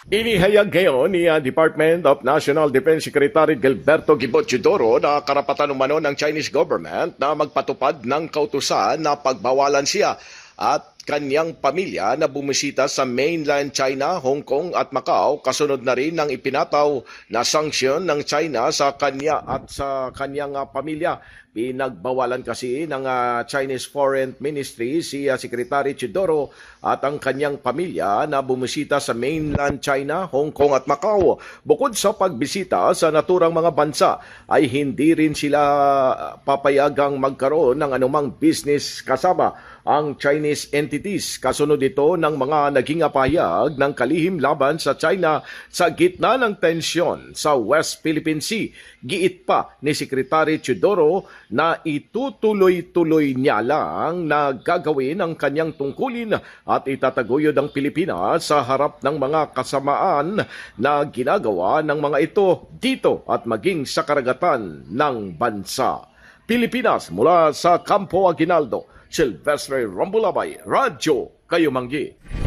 Inihayag ngayon ni Department of National Defense Secretary Gilberto Gibo Chidoro na karapatan umano ng Chinese government na magpatupad ng kautusan na pagbawalan siya at kanyang pamilya na bumisita sa mainland China, Hong Kong at Macau kasunod na rin ng ipinataw na sanksyon ng China sa kanya at sa kanyang pamilya. Pinagbawalan kasi ng Chinese Foreign Ministry si Secretary Chidoro at ang kanyang pamilya na bumisita sa mainland China, Hong Kong at Macau. Bukod sa pagbisita sa naturang mga bansa ay hindi rin sila papayagang magkaroon ng anumang business kasama ang Chinese entities. Kasunod ito ng mga naging pahayag ng kalihim laban sa China sa gitna ng tensyon sa West Philippine Sea. Giit pa ni Secretary Chidoro na itutuloy-tuloy niya lang na gagawin ang kanyang tungkulin at itataguyod ang Pilipinas sa harap ng mga kasamaan na ginagawa ng mga ito dito at maging sa karagatan ng bansa. Pilipinas mula sa Campo Aguinaldo, Silvestre Rombulabay, Radyo Kayumanggi.